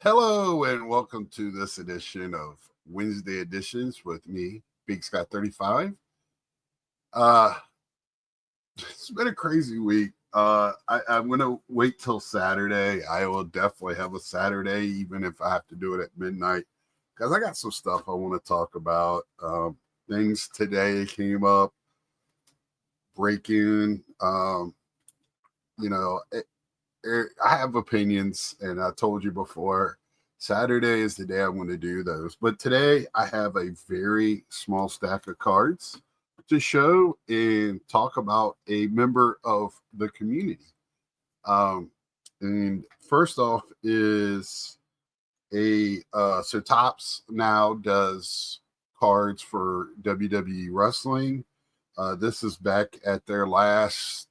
Hello and welcome to this edition of Wednesday Editions with me, Big Scott 35. Uh it's been a crazy week. I'm gonna wait till Saturday. I will definitely have a Saturday, even if I have to do it at midnight, because I got some stuff I want to talk about. Things today came up, breaking. You know, I have opinions, and I told you before, Saturday is the day I'm going to do those. But today I have a very small stack of cards to show and talk about a member of the community. Um, and first off is so Tops now does cards for WWE Wrestling. This is back at their last,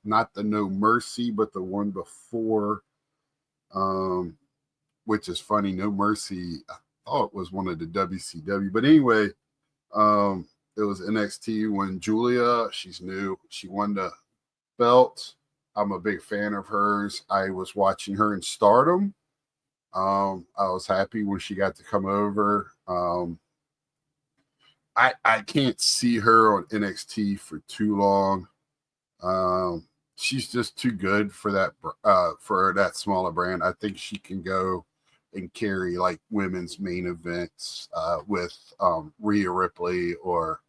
not the No Mercy, but the one before, which is funny. No Mercy, I thought was one of the WCW. But anyway, it was NXT when Julia, she's new, she won the belt. I'm a big fan of hers. I was watching her in Stardom. I was happy when she got to come over. I can't see her on NXT for too long. She's just too good for that smaller brand. I think she can go and carry like women's main events with Rhea Ripley, or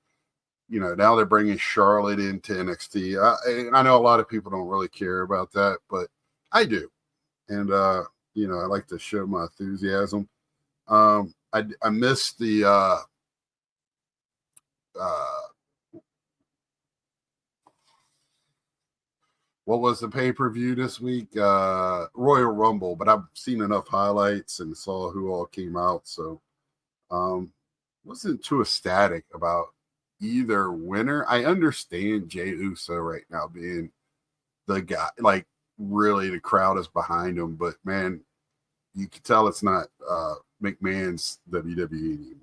now they're bringing Charlotte into NXT. And I know a lot of people don't really care about that, but I do, and I like to show my enthusiasm. I missed the what was the pay-per-view this week? Royal Rumble, but I've seen enough highlights and saw who all came out, so wasn't too ecstatic about either winner. I understand Jey Uso right now being the guy, like really the crowd is behind him, but man, you can tell it's not McMahon's WWE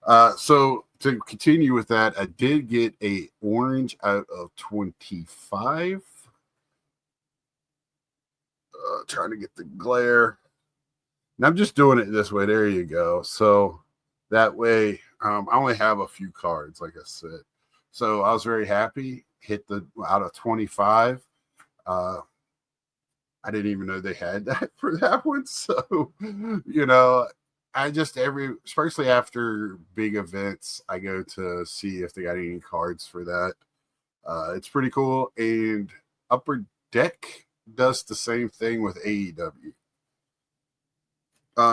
anymore. So to continue with that, I did get a orange out of 25. Trying to get the glare. And I'm just doing it this way. There you go. So that way, I only have a few cards, like I said. So I was very happy. Hit the out of 25. I didn't even know they had that for that one. So, I just especially after big events, I go to see if they got any cards for that. It's pretty cool. And Upper Deck does the same thing with AEW.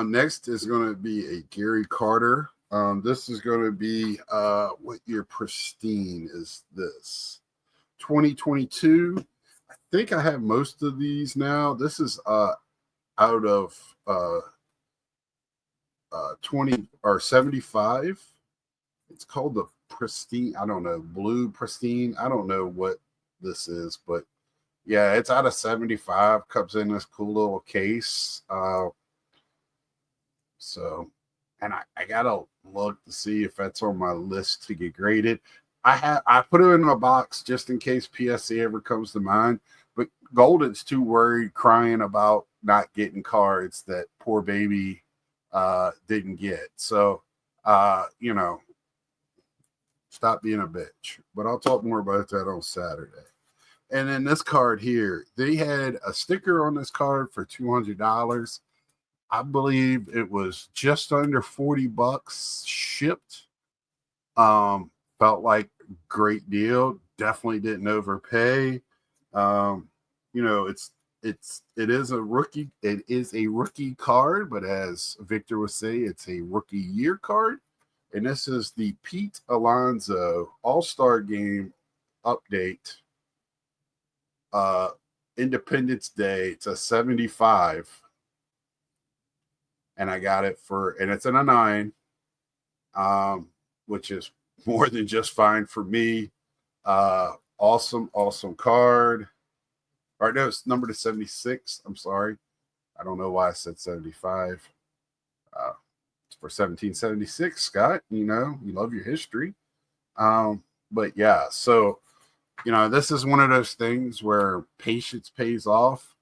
Next is going to be a Gary Carter. This is going to be what year pristine is this? 2022. I think I have most of these now. This is out of 20 or 75. It's called the Pristine. I don't know, Blue Pristine. I don't know what this is, but yeah, it's out of 75. Comes in this cool little case. And I gotta look to see if that's on my list to get graded. I put it in a box just in case PSA ever comes to mind. But Golden's too worried, crying about not getting cards that poor baby didn't get. So stop being a bitch. But I'll talk more about that on Saturday. And then this card here, they had a sticker on this card for $200. I believe it was just under $40 shipped. Felt like a great deal. Definitely didn't overpay. It is a rookie. It is a rookie card, but as Victor would say, it's a rookie year card. And this is the Pete Alonso All-Star Game update. Independence Day. It's a 75. And I got it and it's in a 9, which is more than just fine for me. Awesome card. All right, no, it's numbered to 76. I'm sorry. I don't know why I said 75. It's for 1776, Scott. You love your history. But yeah, so, this is one of those things where patience pays off.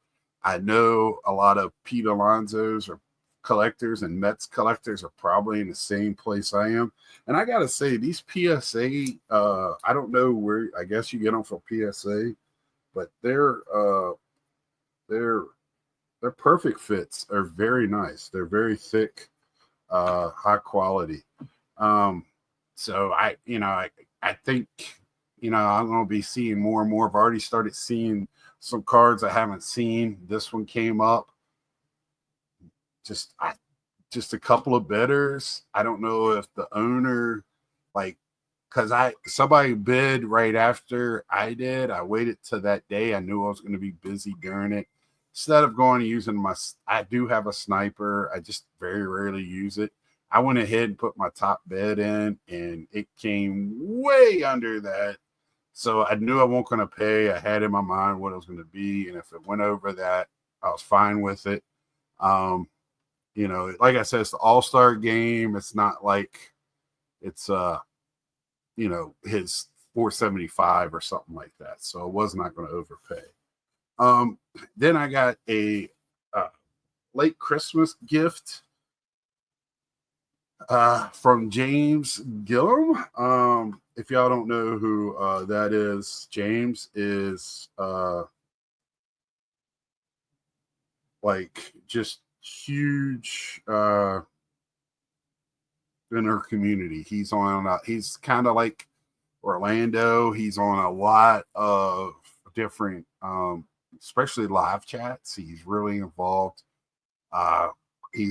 I know a lot of Pete Alonso's are collectors and Mets collectors are probably in the same place I am. And I gotta say, these PSA, I don't know where. I guess you get them for PSA, but they're they're perfect fits. They're very nice. They're very thick, high quality. Um, so I think I'm gonna be seeing more and more. I've already started seeing some cards I haven't seen. This one came up. Just a couple of bidders. I don't know if the owner, like, because somebody bid right after I did. I waited to that day. I knew I was going to be busy during it. Instead of going and using I do have a sniper. I just very rarely use it. I went ahead and put my top bid in, and it came way under that. So I knew I wasn't going to pay. I had in my mind what it was going to be, and if it went over that, I was fine with it. Like I said, it's the All-Star game. It's not like it's his 475 or something like that. So I was not going to overpay. Then I got a late Christmas gift from James Gillum. If y'all don't know who that is, James is like just huge in our community. He's kind of like Orlando. He's on a lot of different especially live chats. He's really involved. He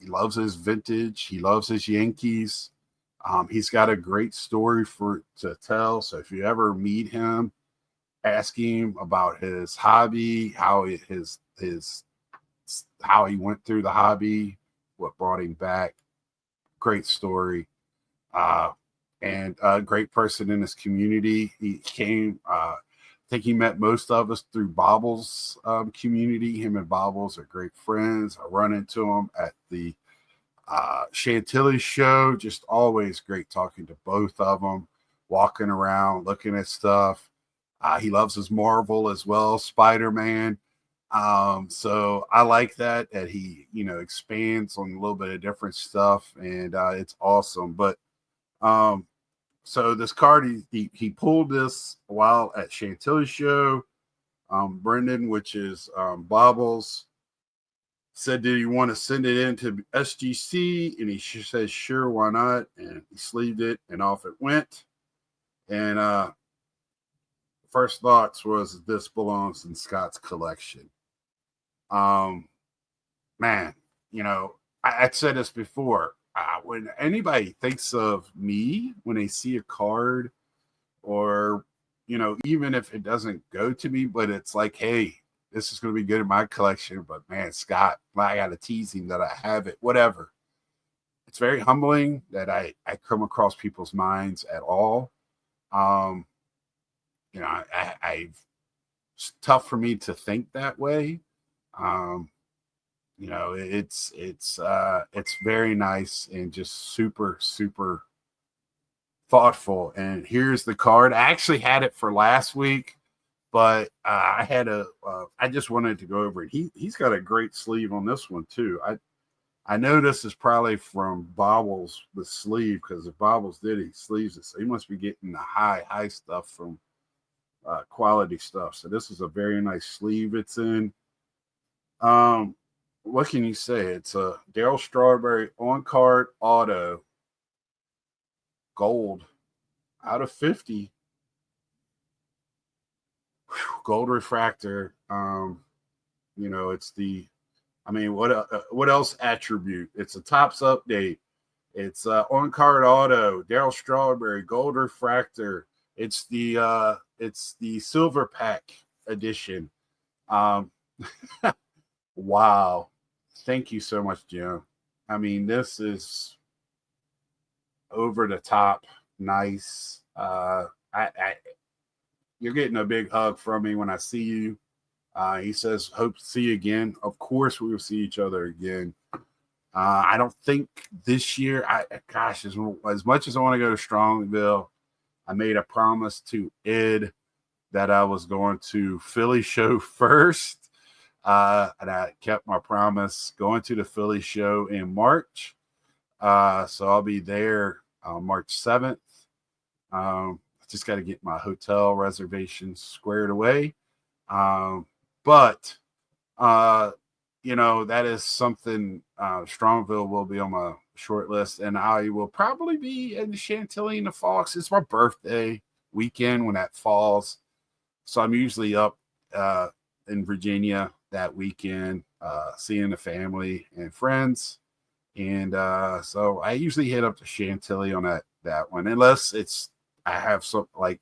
loves his vintage. He loves his Yankees. He's got a great story to tell. So if you ever meet him, ask him about his hobby, how he went through the hobby, what brought him back. Great story. And a great person in his community. He came, I think he met most of us through Bobble's community. Him and Bobbles are great friends. I run into him at the Chantilly show. Just always great talking to both of them, walking around, looking at stuff. He loves his Marvel as well, Spider-Man. So I like that he, expands on a little bit of different stuff, and it's awesome. But so this card, he pulled this while at Chantilly show. Brendan, which is Bobbles, said, did he want to send it in to SGC? And he says, sure, why not? And he sleeved it, and off it went. And first thoughts was, this belongs in Scott's collection. Man, I'd said this before. When anybody thinks of me, when they see a card, or even if it doesn't go to me, but it's like, hey, this is going to be good in my collection. But man, Scott, I got to tease him that I have it. Whatever. It's very humbling that I come across people's minds at all. It's tough for me to think that way. It's very nice and just super, super thoughtful. And here's the card. I actually had it for last week, but I just wanted to go over it. He's got a great sleeve on this one too. I know this is probably from Bobbles, the sleeve, because if Bobbles did, he sleeves it. So he must be getting the high stuff from quality stuff. So this is a very nice sleeve it's in. What can you say? It's a Darryl Strawberry on-card auto gold out of 50. Gold refractor. It's what else attribute? It's a Topps update. It's on-card auto, Darryl Strawberry, gold refractor. It's the silver pack edition. Wow. Thank you so much, Jim. This is over the top nice. You're getting a big hug from me when I see you. He says, hope to see you again. Of course, we will see each other again. I don't think this year, as much as I want to go to Strongville, I made a promise to Ed that I was going to Philly show first. And I kept my promise going to the Philly show in March. So I'll be there March 7th. I just got to get my hotel reservations squared away. But that is something. Strongville will be on my short list, and I will probably be in Chantilly in the fall. It's my birthday weekend when that falls, so I'm usually up in Virginia that weekend, seeing the family and friends, and so I usually hit up to Chantilly on that one, unless I have some like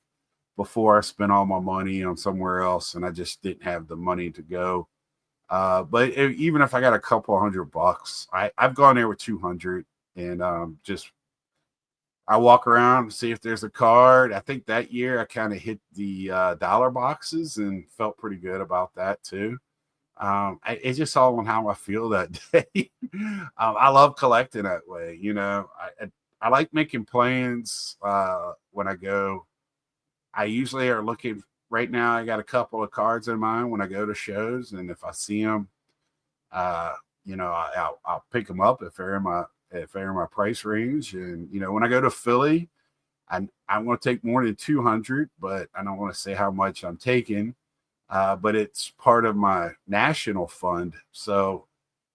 before I spent all my money on somewhere else, and I just didn't have the money to go. But even if I got a couple $100, I've gone there with 200, and just I walk around, see if there's a card. I think that year I kind of hit the dollar boxes and felt pretty good about that too. It's just all on how I feel that day. I love collecting that way. I like making plans when I go. I usually are looking. Right now, I got a couple of cards in mind when I go to shows, and if I see them, uh, I'll pick them up if they're in my price range. And when I go to Philly, I'm going to take more than 200, but I don't want to say how much I'm taking. But it's part of my national fund, so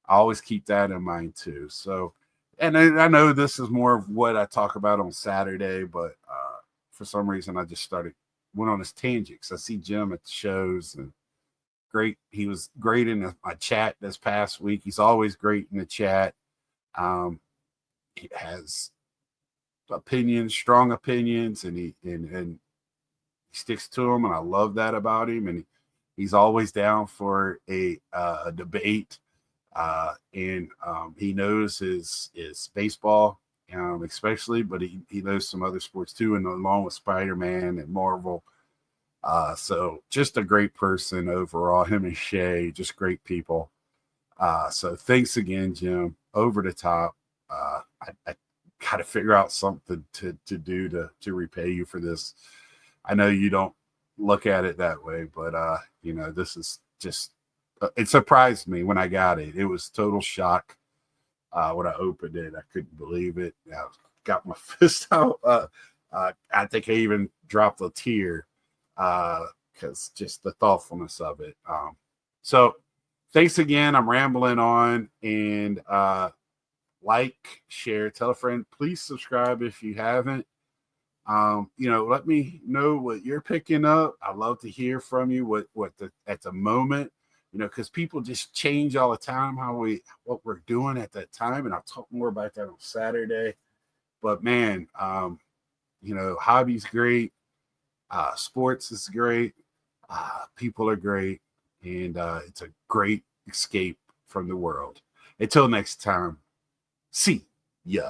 I always keep that in mind too. So, and I know this is more of what I talk about on Saturday, but for some reason I just went on this tangent because I see Jim at the shows, and great. He was great in my chat this past week. He's always great in the chat. He has strong opinions, and he sticks to them, and I love that about him. And he's always down for a debate, and he knows his baseball, especially, but he knows some other sports too, and along with Spider-Man and Marvel. So just a great person overall. Him and Shay, just great people. So thanks again, Jim. Over the top. I got to figure out something to do to repay you for this. I know you don't look at it that way, but this is just it surprised me when I got it. It was total shock when I opened it. I couldn't believe it. I got my fist out. I think I even dropped a tear because just the thoughtfulness of it. So thanks again. I'm rambling on, and like, share, tell a friend. Please subscribe if you haven't. Let me know what you're picking up. I'd love to hear from you at the moment, because people just change all the time what we're doing at that time. And I'll talk more about that on Saturday. But man, hobby's great. Sports is great. People are great. And it's a great escape from the world. Until next time, see ya.